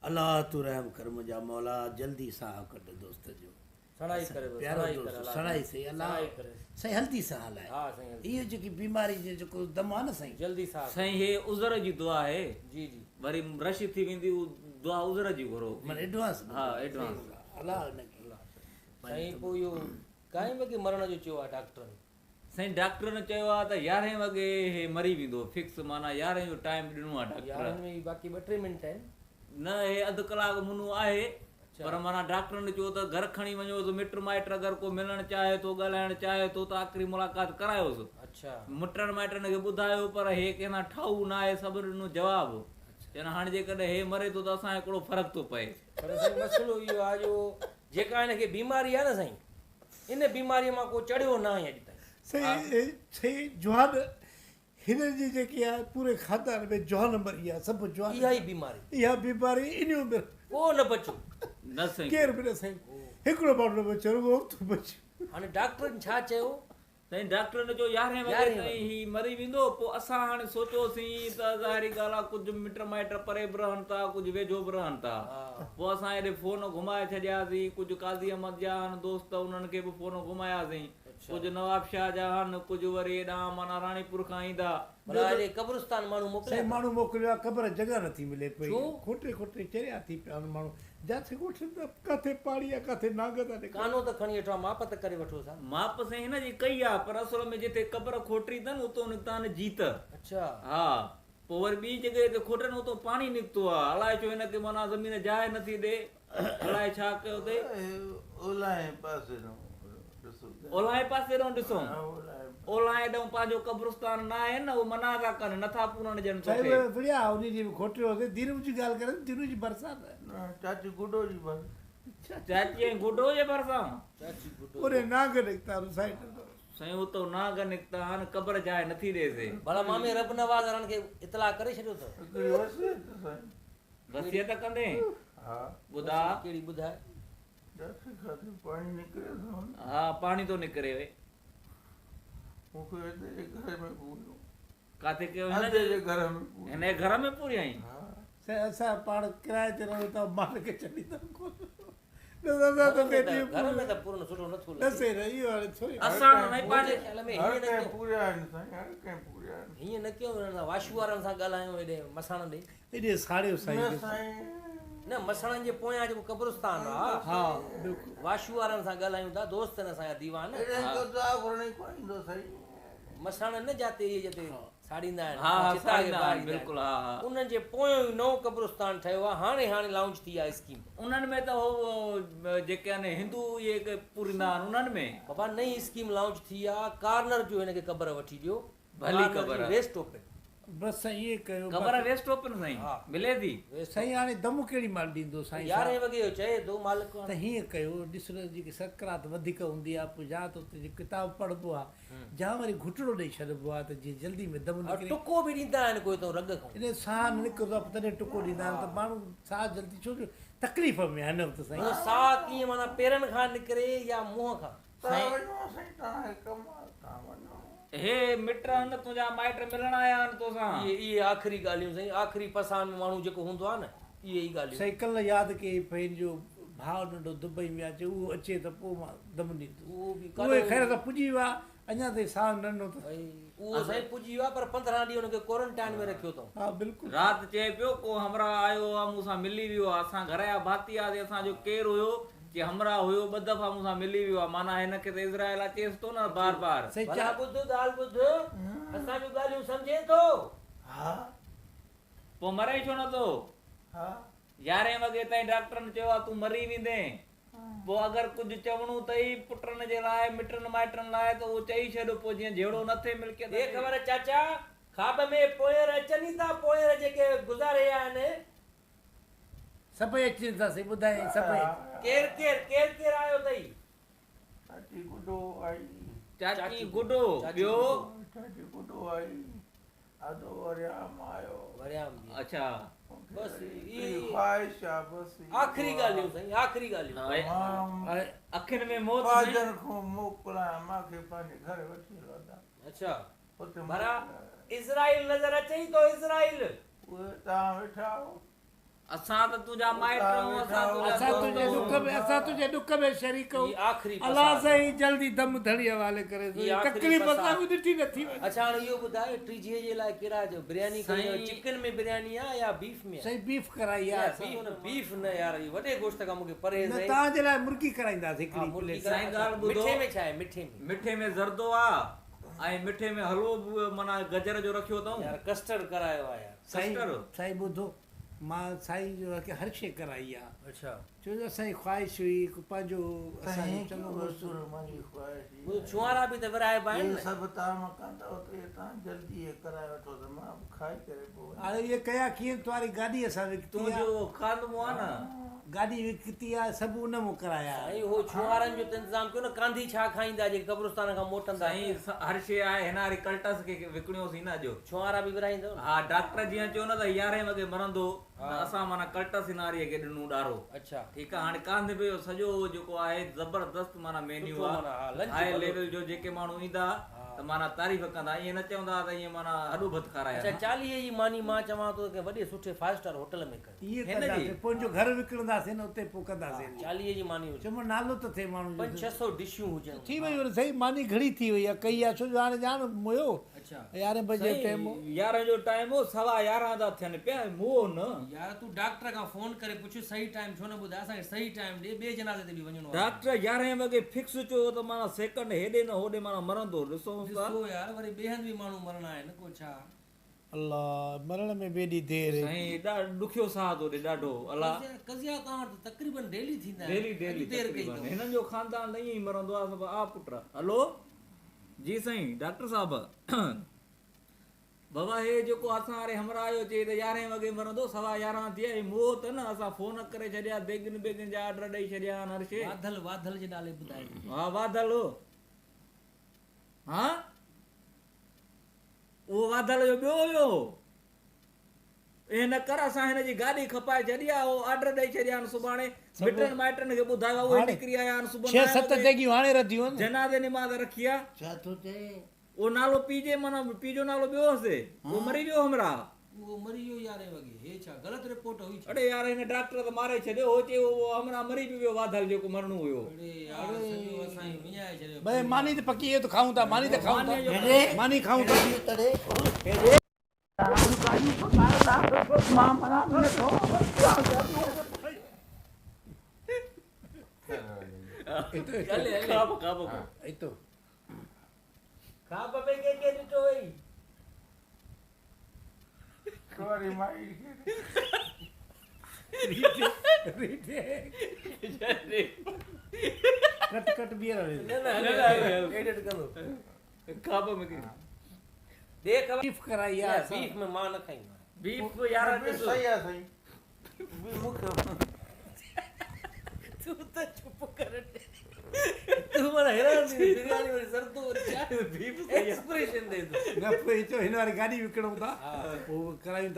अल्लाह तू रहम कर मुंहिंजा मौला जल्दी सां कढ दोस्त जो सणाई करे बसि, प्यारो सणाई दोस्त करे, सणाई सही अल्लाह सणाई करे। सही हल्दी सां हलाए हा साईं हल्दी। इहो जेकी बीमारी जो जेको दम आहे न साईं जल्दी साफ़। साईं हे उज़र जी दुआ आहे जी जी। वरी रशी थी वेंदी उहा दुआ उज़र जी घुरो माना एडवांस हा एडवांस अल्लाह हुनखे साईं पोइ इहो काएं वॻे मरण जो चयो आहे डॉक्टरनि? साईं डॉक्टर ने चयो आहे त 11 वॻे हे मरी वेंदो फिक्स माना 11 जो टाइम ॾिनो आहे डॉक्टर यारनि में बाक़ी 2-3 मिंट आहिनि। न हे अधु कलाक मुनो आहे पर माना डॉक्टर ने चयो त घर खणी वञो त मिट माइट अगरि को मिलणु चाहे थो ॻाल्हाइणु चाहे थो त आख़िरी मुलाक़ात करायोसि अच्छा मिटनि माइटनि खे ॿुधायो पर हे कंहिं ठाऊ न आहे सभिनी ॾिनो जवाबु चवनि हाणे जेकॾहिं हे मरे थो त असांखे हिकिड़ो फ़र्क़ु थो पए पर साईं मसइलो इहो आहे जो जेका हिनखे बीमारी आहे न साईं इन बीमारीअ मां को चढ़ियो न आहे अॼु ताईं। सही सही जवान हिन जी जेकी आहे पूरे खानदान में जवान नंबर इहा सभु जवान इहा ई बीमारी इहा बीमारी इन में को न बचो। न साईं केर बि न साईं हिकिड़ो माण्हू न बचो रुॻो तूं बचो हाणे डॉक्टरनि छा चयो? साईं डॉक्टर ने चयो 11 वॻे 11 ताईं ही मरी वेंदो पोइ असां हाणे सोचियोसीं त ज़ाहिरी ॻाल्हि आहे कुझु मिट माइट परे बि रहनि था कुझु वेझो बि रहनि था पोइ असां हेॾे फ़ोन घुमाए छॾियासीं कुझु काज़ी अहमद जा आहिनि दोस्त उन्हनि खे बि फ़ोन घुमायासीं कुझु नवाब शाह जा आहिनि कुझु वरी हेॾां माना राणीपुर खां ईंदा भला हेॾे कब्रिस्तान माण्हू मोकिलिया साईं माण्हू मोकिलियो आहे ख़बर जॻह नथी मिले पई छो? खोटे खोटे चरिया थी पिया आहिनि माण्हू जिथे ॻोठनि त किथे पाणी आहे किथे नांग था निकिरनि कानो त खणी वठो आहे माप त करे वठो सा। माप साईं हिन जी कई आहे पर असल में जिते क़बर खोटरी अथनि उतो निकिता आहिनि जीत अच्छा हा पोइ वरी ॿी जॻह ते खोटनि उतो पाणी निकितो आहे अलाए छो हिनखे माना ज़मीन जाइ नथी ॾे अलाए छा कयो अथई ओलाए पासे ॾिसो ओलाए पासे ॾों ॾिसूं ओलाए ॾों पंहिंजो कब्रिस्तान न आहे न उहो मना था कनि नथा पूरण ॾियनि साईं तोखे उहे विड़िया उन जी बि खोटियो हुजे दीनू जी ॻाल्हि करनि दीनू जी बरसाति चाची गुडो जी बस चाची ऐं गुडो जे भरिसां चाची गुडो ओरे नांग निकिता आहिनि साईं साईं उतो नाग निकिता आहिनि क़बर जाइ नथी ॾेसि भला मामे रब नवाज़ वारनि खे इतला करे छॾियो अथव? हिकिड़ी वसियत साईं वसियत कंदे हा ॿुधा कहिड़ी ॿुधाए? जाते खाते पाणी निकिरे थो न हा पाणी थो निकिरे मूंखे हिते जे घर में पूरियो काथे कयो अधे जे घर में पूरियो हिन जे घर में पूरी आई हा साईं असां पाण किराए ते रहूं था माल खे छॾींदा कोन घर में त पूरो सुठो नथो न लॻे। सही न इहो हाणे थोरी असां न पंहिंजे ख्याल में हर हीअं न कंहिं कयो पूरिया आहिनि साईं हर कंहिं पूरिया आहिनि हीअं न कयो हिन वाशू वारनि सां ॻाल्हायूं हेॾे मसाण ॾे हेॾे साड़ियो न साईं साईं न मसाणनि जे पोयां जेको कब्रिस्तान आहे हा बिल्कुलु वाशू वारनि सां ॻाल्हायूं था दोस्त आहिनि असांजा दीवान एॾे को दाग वरणी कोन ईंदो साईं मसाण न जाते इहे जिते साड़ींदा आहिनि हा हा चिता खे साईं ॿारींदा बिल्कुलु आहिनि। हा हा उन्हनि जे पोयों ई नओं कब्रिस्तान ठहियो आहे हाणे लॉन्च थी आहे स्कीम। उन्हनि में त हो जेके आहिनि हिंदू इहे पूरींदा आहिनि उन्हनि में बाबा नई स्कीम लॉन्च थी आहे कार्नर जो हिनखे क़बर वठी ॾियो भली क़बर आहे। वेस्ट ओपन बसि साईं इहे कयो ख़बर आहे वेस्ट ओपन साईं हा। मिले थी साईं हाणे दम कहिड़ी माल ॾींदो साईं 11 वॻे जो चए थो मालिक त हीअं कयो ॾिसो जेकी सकरात वधीक हूंदी आहे पोइ या त उते किताब पढ़िबो आहे या वरी घुटड़ो ॾेई छॾिबो आहे त जीअं जल्दी में दम और निकिरे टुको बि ॾींदा आहिनि कोई तो रग खां इन साह निकिरंदो आहे तॾहिं टुको ॾींदा आहिनि त माण्हू साह जल्दी छो जो तकलीफ़ में आहे न त उहो साईं साह कीअं माना पेरनि खां निकिरे या मुंहं खां? तव्हां वञो साईं तव्हां कमु तव्हां वञो हे मिट आहिनि तुंहिंजा माइट मिलण आया आहिनि तोसां इहे आख़िरी ॻाल्हियूं साईं आख़िरी पसान में माण्हू जेको हूंदो आहे न इहे ई ॻाल्हियूं। साईं कल्ह यादि कई पंहिंजो भाउ नंढो दुबई में अचे उहो अचे त पोइ मां दम ॾींदुसि उहो बि उहे ख़ैर त पुॼी विया अञा ताईं साह नंढो त भई उहो साईं पुॼी वियो आहे पर 15 ॾींहं हुनखे क्वारंटाइन में रखियो अथऊं। हा बिल्कुलु राति चए पियो को हमरा आयो आहे मूंसां मिली वियो आहे असां घर जा भाती आहे असांजो केरु हुयो कि हमरा हुयो 2 दफ़ा मूंसां मिली वियो आहे माना हिनखे त इज़राइल अचेसि थो न बार बार साईं भला ॿुध ॻाल्हि ॿुध असांजूं ॻाल्हियूं सम्झे थो? हा पोइ मरे छो नथो हा 11 वॻे ताईं डॉक्टरनि चयो आहे तूं मरी वेंदे पोइ अगरि कुझु चवणो अथई पुटनि जे लाइ मिटनि माइटनि लाइ त उहो चई छॾ पोइ जीअं जहिड़ो न थिए मिल्कियत हे ख़बर चाचा ख़्वाब में पोयर अचनि था पोयर जेके गुज़ारे विया आहिनि सभई अचनि था साईं ॿुधाए सभई केरु आयो अथई? चाची गुडो आई चाची गुडो ॿियो चाची गुडो आई आदो वरियाम आयो वरियाम जी। अच्छा बस ई ई ख्वाहिश आहे बसि आख़िरी ॻाल्हियूं साईं आख़िरी ॻाल्हियूं। तमामु अखियुनि में मौत फाजर खां मोकिलां मूंखे पंहिंजे घर वठी हलो था अच्छा हुते भला इज़राइल नज़र अचई तो इज़राइल उहे तव्हां वेठा आहो असां त तुंहिंजा माइट आहियूं, असां तुंहिंजे ॾुख में शरीक ई आख़िरी अलाह पसार। साईं जल्दी दम धड़ी हवाले करे ई आख़िरी तकलीफ़ पसार। असां बि ॾिठी नथी वञे। अच्छा हाणे इहो ॿुधाए टीजीअ जे लाइ कहिड़ा जो बिरयानी कई साईं- चिकन में बिरयानी आहे या बीफ में? साईं बीफ कराई यार आहे बीफ न, बीफ न यार, इहो वॾे गोश्त खां मूंखे परहेज़ न आहे। तव्हांजे लाइ मुर्गी कराईंदासीं हा, हिकिड़ी मुर्गी प्लेट। साईं ॻाल्हि ॿुधो। मिठे में छा आहे? मिठे में मिठे में ज़रदो आहे ऐं मिठे में हलवो बि माना गजर जो रखियो अथऊं। यार कस्टर्ड करायो आहे यार। साईं कस्टर्ड? साईं ॿुधो, मां साईं जो आहे की हर शइ कराई आहे, अच्छा छो जो असांजी ख़्वाहिश हुई कि पंहिंजो असांजो साईं चङो क्यों दोस्त रसूल मुंहिंजी ख़्वाहिश वो ई आहे। छुआरा बि त विराइबा आहिनि ये न। सभु तव्हां कंदा त तव्हां जल्दी ये कराए वठो त मां बि खाई करे पोइ वञां। हाणे इहे कया कीअं तुम्हारी गाॾी असां विकिती आहे, तुंहिंजो खादमो आहे न, गाॾी विकिती आहे, सभु उन मूं कराया साईं हो छुआरनि जो त इंतज़ाम कयो न। कांधी छा खाईंदा जेके कब्रिस्तान खां मोटंदा? साईं हर शइ आहे, हिन वारी कल्टस खे विकिणियोसीं न अॼु। छुआरा बि विराईंदव न? हा, डॉक्टर जीअं चयो न त 11 वॻे मरंदो, त हा। असां माना कल्टस हिन वारीअ खे ॾिनूं ॾारो। अच्छा ठीकु आहे, हाणे कांधे पे जो सॼो जेको आहे ज़बरदस्त माना मेन्यू सुठो माना, हा, आहे, लंच हाई वॾो। लेवल जो। जेके माण्हू ईंदा त माना तारीफ़ कंदा, ईअं न चवंदा त ईअं माना हॾो भत खाराया। अच्छा 40 जी मानी मां चवां थो कि वॾे सुठे 5 स्टार होटल में कर। इहे हिन जी? कंदासीं, पंहिंजो घर विकिणंदासीं न उते पोइ कंदासीं। 40 जी मानी हुजे, चङो नालो त थिए माण्हू जो। 500-600 डिशूं हुजनि। थी वई वरी सही, मानी घणी थी वई आहे, कई आहे, छो जो हाणे ॼाण मुयो अच्छा 11 बजे टाइम हो। 11 जो टाइम हो, 11:15 था थियनि पिया, मोह न। यार तू डॉक्टर खां फोन करे पुछ सही टाइम छो न ॿुधाए असांखे? सही टाइम ॾे, ॿिए जनाज़े ते बि वञणो आहे। डॉक्टर 11 वॻे फिक्स चयो त माना सेकंड हेॾे न होॾे माना मरंदो। ॾिसो था ॾिसो यार वरी ॿिए हंधि बि माण्हू मरणा आहिनि को छा? अल्लाह, मरण में बि एॾी देरि। साईं ॾुखियो साह थो ॾे ॾाढो। अलाह कज़िया तव्हां वटि तक़रीबन डेली थींदा डेली डेली देरि कई तकरीबन अथऊं। हिननि जो खानदान ईअं ई मरंदो आहे सभु। आ पुट, हलो जी साईं डॉक्टर साहब। बाबा हे जेको असां वारे हमरा आयो चई त 11 वॻे मरंदो, 11:15 थी विया। मोह त न, असां फोन करे छॾिया, बेगिन जा ऑर्डर ॾेई छॾिया आहिनि हर शइ। वाधल जे नाले ॿुधाए। हा वाधल हो, हा उहो वाधल जो ॿियो हुयो। इन कर असां हिन जी गाॾी खपाए छॾी आहे, उहो ऑर्डर ॾेई छॾिया आहिनि। सुभाणे मिटनि माइटनि खे ॿुधायो, उहे निकिरी आया आहिनि। सुभाणे 6-7 जॻहियूं हाणे रधियूं आहिनि। जनाज़े निमाज़ रखी आहे। छा थो चए? उहो नालो पीजे, माना पीजो नालो ॿियो हुअसि, उहो मरी वियो हमरा। उहो मरी वियो 11 वॻे। हे छा ग़लति रिपोर्ट हुई छा? अड़े यार हिन डॉक्टर त मारे छॾियो हो, चयो उहो हमरा मरी बि वियो वाधल जेको मरणो हुयो। अड़े यार सॼो असांखे विञाए छॾियो। भई मानी त पकी है तो खाऊं था, मानी त खाऊं मानी जो- था, मानी खाऊं था। तड़े मां मना नथो। हले खाब एतो खा बे के ॾिठो हुई? तुम्हारी माई खे कट कट बियर वाले न न एडिट कंदो। खाब में के देख बीफ कराई यार आहे बीफ में मां न खाईंदो बीफ यार बि सही आहे साईं। बि मूंखे तू त चुप कर। तू माना हैरान थी बिरयानी वरी सरतो वरी छा? बीफ एक्सप्रेशन दे दो। न पोइ चो हिन वारी गाॾी विकिणूं था, हा। पोइ करायूं था।